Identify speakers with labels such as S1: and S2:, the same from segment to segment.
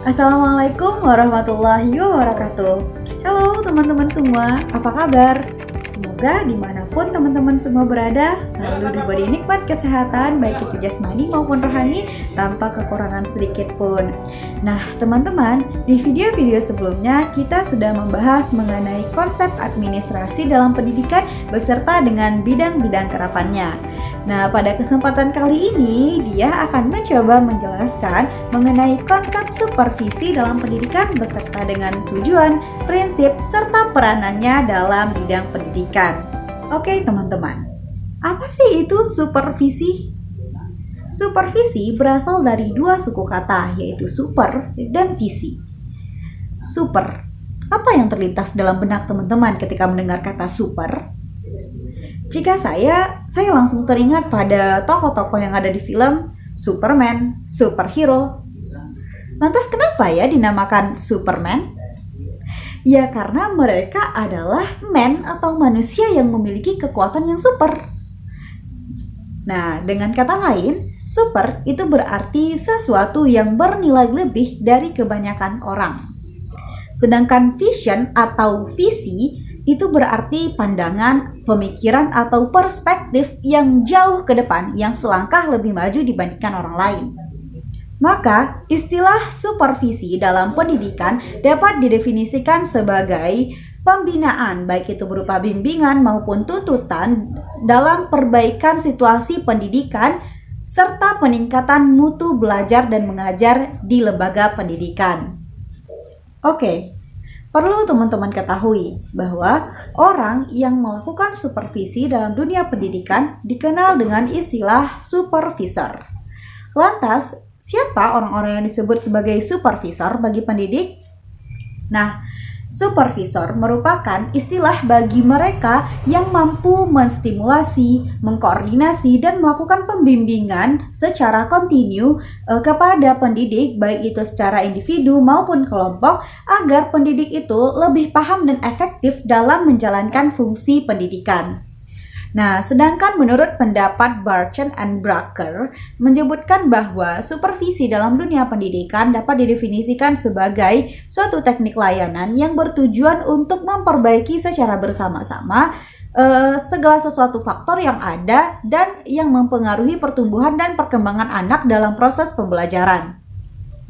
S1: Assalamualaikum warahmatullahi wabarakatuh. Halo teman-teman semua, apa kabar? Semoga dimanapun teman-teman semua berada selalu diberi nikmat kesehatan baik itu jasmani maupun rohani tanpa kekurangan sedikit pun. Nah teman-teman, di video-video sebelumnya kita sudah membahas mengenai konsep administrasi dalam pendidikan beserta dengan bidang-bidang kerapannya. Nah, pada kesempatan kali ini dia akan mencoba menjelaskan mengenai konsep supervisi dalam pendidikan beserta dengan tujuan, prinsip, serta peranannya dalam bidang pendidikan. Oke, teman-teman. Apa sih itu supervisi? Supervisi berasal dari dua suku kata, yaitu super dan visi. Super. Apa yang terlintas dalam benak teman-teman ketika mendengar kata super? Jika saya langsung teringat pada tokoh-tokoh yang ada di film Superman, superhero. Lantas kenapa ya dinamakan Superman? Ya karena mereka adalah man atau manusia yang memiliki kekuatan yang super. Nah, dengan kata lain, super itu berarti sesuatu yang bernilai lebih dari kebanyakan orang. Sedangkan vision atau visi itu berarti pandangan, pemikiran, atau perspektif yang jauh ke depan yang selangkah lebih maju dibandingkan orang lain. Maka, istilah supervisi dalam pendidikan dapat didefinisikan sebagai pembinaan, baik itu berupa bimbingan maupun tuntutan dalam perbaikan situasi pendidikan serta peningkatan mutu belajar dan mengajar di lembaga pendidikan. Oke. Perlu teman-teman ketahui bahwa orang yang melakukan supervisi dalam dunia pendidikan dikenal dengan istilah supervisor. Lantas, siapa orang-orang yang disebut sebagai supervisor bagi pendidik? Nah, supervisor merupakan istilah bagi mereka yang mampu menstimulasi, mengkoordinasi, dan melakukan pembimbingan secara kontinu kepada pendidik, baik itu secara individu maupun kelompok, agar pendidik itu lebih paham dan efektif dalam menjalankan fungsi pendidikan. Nah, sedangkan menurut pendapat Barchen and Brucker menyebutkan bahwa supervisi dalam dunia pendidikan dapat didefinisikan sebagai suatu teknik layanan yang bertujuan untuk memperbaiki secara bersama-sama segala sesuatu faktor yang ada dan yang mempengaruhi pertumbuhan dan perkembangan anak dalam proses pembelajaran.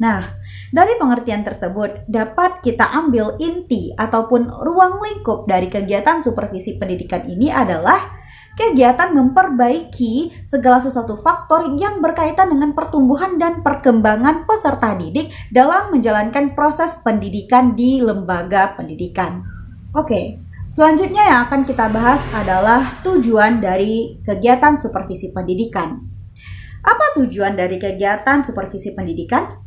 S1: Nah, dari pengertian tersebut dapat kita ambil inti ataupun ruang lingkup dari kegiatan supervisi pendidikan ini adalah kegiatan memperbaiki segala sesuatu faktor yang berkaitan dengan pertumbuhan dan perkembangan peserta didik dalam menjalankan proses pendidikan di lembaga pendidikan. Oke, selanjutnya yang akan kita bahas adalah tujuan dari kegiatan supervisi pendidikan. Apa tujuan dari kegiatan supervisi pendidikan?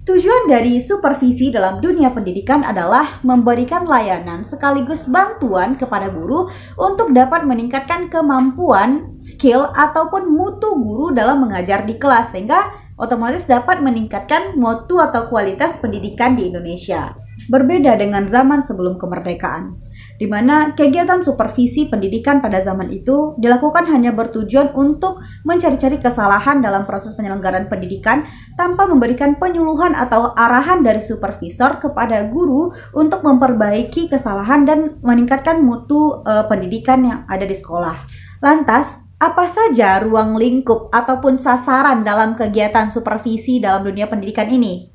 S1: Tujuan dari supervisi dalam dunia pendidikan adalah memberikan layanan sekaligus bantuan kepada guru untuk dapat meningkatkan kemampuan, skill, ataupun mutu guru dalam mengajar di kelas sehingga otomatis dapat meningkatkan mutu atau kualitas pendidikan di Indonesia. Berbeda dengan zaman sebelum kemerdekaan, di mana kegiatan supervisi pendidikan pada zaman itu dilakukan hanya bertujuan untuk mencari-cari kesalahan dalam proses penyelenggaraan pendidikan tanpa memberikan penyuluhan atau arahan dari supervisor kepada guru untuk memperbaiki kesalahan dan meningkatkan mutu pendidikan yang ada di sekolah. Lantas, apa saja ruang lingkup ataupun sasaran dalam kegiatan supervisi dalam dunia pendidikan ini?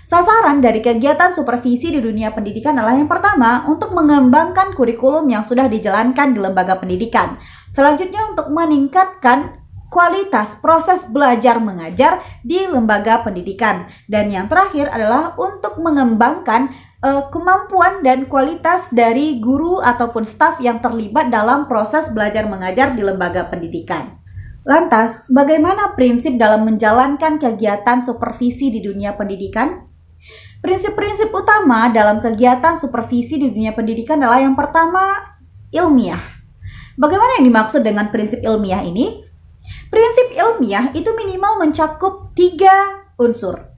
S1: Sasaran dari kegiatan supervisi di dunia pendidikan adalah yang pertama, untuk mengembangkan kurikulum yang sudah dijalankan di lembaga pendidikan. Selanjutnya untuk meningkatkan kualitas proses belajar mengajar di lembaga pendidikan. Dan yang terakhir adalah untuk mengembangkan kemampuan dan kualitas dari guru ataupun staf yang terlibat dalam proses belajar mengajar di lembaga pendidikan. Lantas, bagaimana prinsip dalam menjalankan kegiatan supervisi di dunia pendidikan? Prinsip-prinsip utama dalam kegiatan supervisi di dunia pendidikan adalah yang pertama, ilmiah. Bagaimana yang dimaksud dengan prinsip ilmiah ini? Prinsip ilmiah itu minimal mencakup 3 unsur,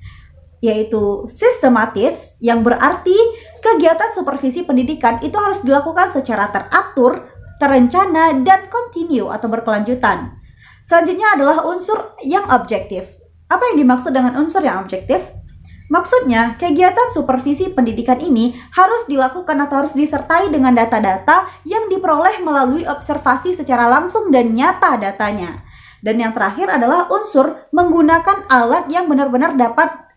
S1: yaitu sistematis, yang berarti kegiatan supervisi pendidikan itu harus dilakukan secara teratur, terencana, dan kontinu atau berkelanjutan. Selanjutnya adalah unsur yang objektif. Apa yang dimaksud dengan unsur yang objektif? Maksudnya, kegiatan supervisi pendidikan ini harus dilakukan atau harus disertai dengan data-data yang diperoleh melalui observasi secara langsung dan nyata datanya. Dan yang terakhir adalah unsur menggunakan alat yang benar-benar dapat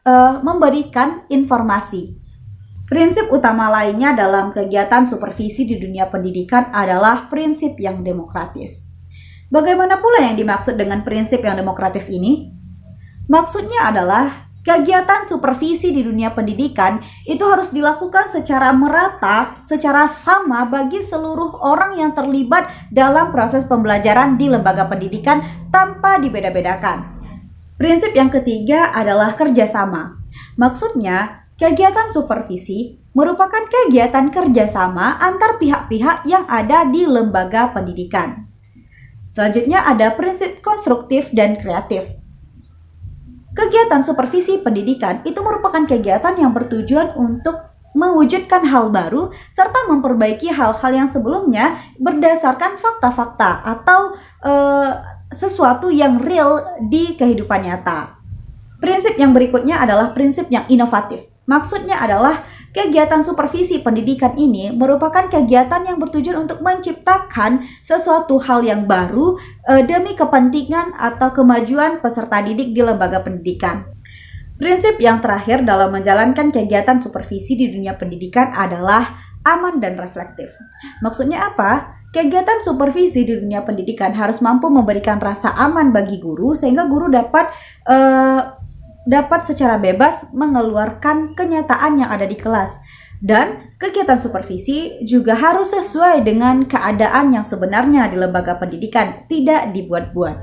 S1: memberikan informasi. Prinsip utama lainnya dalam kegiatan supervisi di dunia pendidikan adalah prinsip yang demokratis. Bagaimana pula yang dimaksud dengan prinsip yang demokratis ini? Maksudnya adalah kegiatan supervisi di dunia pendidikan itu harus dilakukan secara merata, secara sama bagi seluruh orang yang terlibat dalam proses pembelajaran di lembaga pendidikan tanpa dibeda-bedakan. Prinsip yang ketiga adalah kerjasama. Maksudnya, kegiatan supervisi merupakan kegiatan kerjasama antar pihak-pihak yang ada di lembaga pendidikan. Selanjutnya ada prinsip konstruktif dan kreatif. Kegiatan supervisi pendidikan itu merupakan kegiatan yang bertujuan untuk mewujudkan hal baru serta memperbaiki hal-hal yang sebelumnya berdasarkan fakta-fakta atau sesuatu yang real di kehidupan nyata. Prinsip yang berikutnya adalah prinsip yang inovatif. Maksudnya adalah kegiatan supervisi pendidikan ini merupakan kegiatan yang bertujuan untuk menciptakan sesuatu hal yang baru demi kepentingan atau kemajuan peserta didik di lembaga pendidikan. Prinsip yang terakhir dalam menjalankan kegiatan supervisi di dunia pendidikan adalah aman dan reflektif. Maksudnya apa? Kegiatan supervisi di dunia pendidikan harus mampu memberikan rasa aman bagi guru sehingga guru dapat secara bebas mengeluarkan kenyataan yang ada di kelas. Dan kegiatan supervisi juga harus sesuai dengan keadaan yang sebenarnya di lembaga pendidikan, tidak dibuat-buat.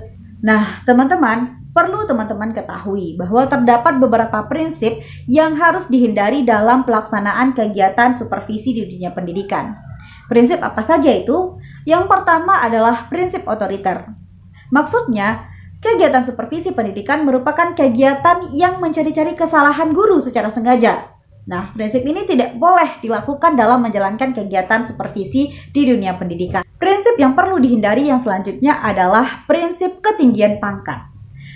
S1: Nah, teman-teman, perlu teman-teman ketahui bahwa terdapat beberapa prinsip yang harus dihindari dalam pelaksanaan kegiatan supervisi di dunia pendidikan. Prinsip apa saja itu? Yang pertama adalah prinsip otoriter. Maksudnya, kegiatan supervisi pendidikan merupakan kegiatan yang mencari-cari kesalahan guru secara sengaja. Nah, prinsip ini tidak boleh dilakukan dalam menjalankan kegiatan supervisi di dunia pendidikan. Prinsip yang perlu dihindari yang selanjutnya adalah prinsip ketinggian pangkat.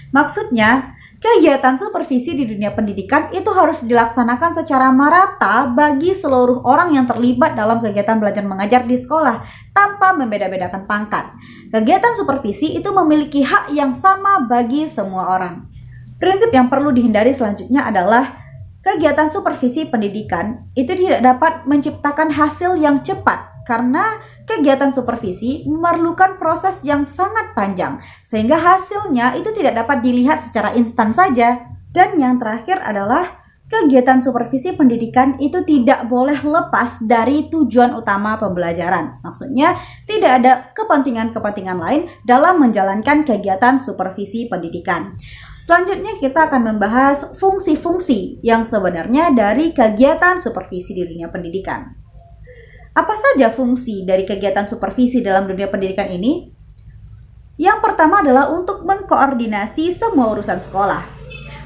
S1: Maksudnya, kegiatan supervisi di dunia pendidikan itu harus dilaksanakan secara merata bagi seluruh orang yang terlibat dalam kegiatan belajar mengajar di sekolah tanpa membeda-bedakan pangkat. Kegiatan supervisi itu memiliki hak yang sama bagi semua orang. Prinsip yang perlu dihindari selanjutnya adalah kegiatan supervisi pendidikan itu tidak dapat menciptakan hasil yang cepat karena kegiatan supervisi memerlukan proses yang sangat panjang sehingga hasilnya itu tidak dapat dilihat secara instan saja. Dan yang terakhir adalah kegiatan supervisi pendidikan itu tidak boleh lepas dari tujuan utama pembelajaran. Maksudnya tidak ada kepentingan-kepentingan lain dalam menjalankan kegiatan supervisi pendidikan. Selanjutnya kita akan membahas fungsi-fungsi yang sebenarnya dari kegiatan supervisi di dunia pendidikan. Apa saja fungsi dari kegiatan supervisi dalam dunia pendidikan ini? Yang pertama adalah untuk mengkoordinasi semua urusan sekolah.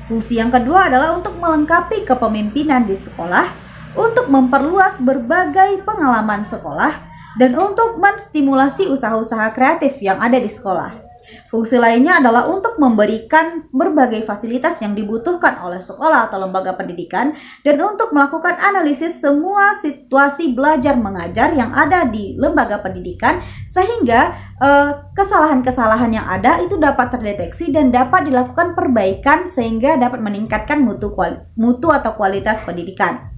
S1: Fungsi yang kedua adalah untuk melengkapi kepemimpinan di sekolah, untuk memperluas berbagai pengalaman sekolah, dan untuk menstimulasi usaha-usaha kreatif yang ada di sekolah. Fungsi lainnya adalah untuk memberikan berbagai fasilitas yang dibutuhkan oleh sekolah atau lembaga pendidikan dan untuk melakukan analisis semua situasi belajar mengajar yang ada di lembaga pendidikan sehingga kesalahan-kesalahan yang ada itu dapat terdeteksi dan dapat dilakukan perbaikan sehingga dapat meningkatkan mutu atau kualitas pendidikan.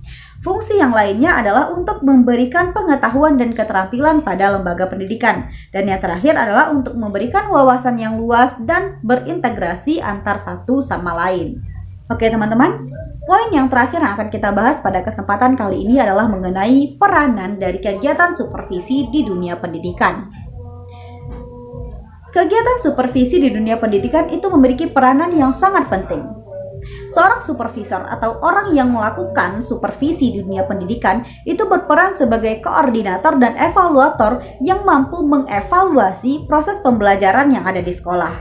S1: Fungsi yang lainnya adalah untuk memberikan pengetahuan dan keterampilan pada lembaga pendidikan. Dan yang terakhir adalah untuk memberikan wawasan yang luas dan berintegrasi antar satu sama lain. Oke teman-teman, poin yang terakhir yang akan kita bahas pada kesempatan kali ini adalah mengenai peranan dari kegiatan supervisi di dunia pendidikan. Kegiatan supervisi di dunia pendidikan itu memiliki peranan yang sangat penting. Seorang supervisor atau orang yang melakukan supervisi di dunia pendidikan itu berperan sebagai koordinator dan evaluator yang mampu mengevaluasi proses pembelajaran yang ada di sekolah.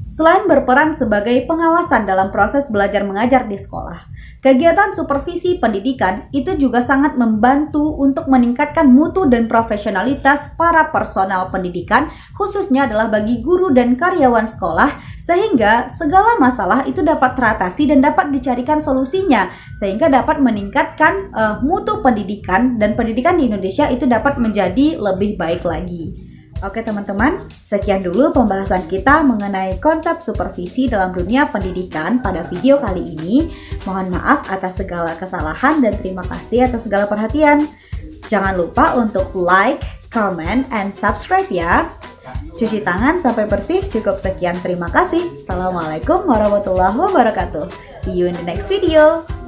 S1: Selain berperan sebagai pengawasan dalam proses belajar mengajar di sekolah, kegiatan supervisi pendidikan itu juga sangat membantu untuk meningkatkan mutu dan profesionalitas para personal pendidikan, khususnya adalah bagi guru dan karyawan sekolah, sehingga segala masalah itu dapat teratasi dan dapat dicarikan solusinya, sehingga dapat meningkatkan mutu pendidikan, dan pendidikan di Indonesia itu dapat menjadi lebih baik lagi. Oke teman-teman, sekian dulu pembahasan kita mengenai konsep supervisi dalam dunia pendidikan pada video kali ini. Mohon maaf atas segala kesalahan dan terima kasih atas segala perhatian. Jangan lupa untuk like, comment, and subscribe ya. Cuci tangan sampai bersih. Cukup sekian, terima kasih. Assalamualaikum warahmatullahi wabarakatuh. See you in the next video.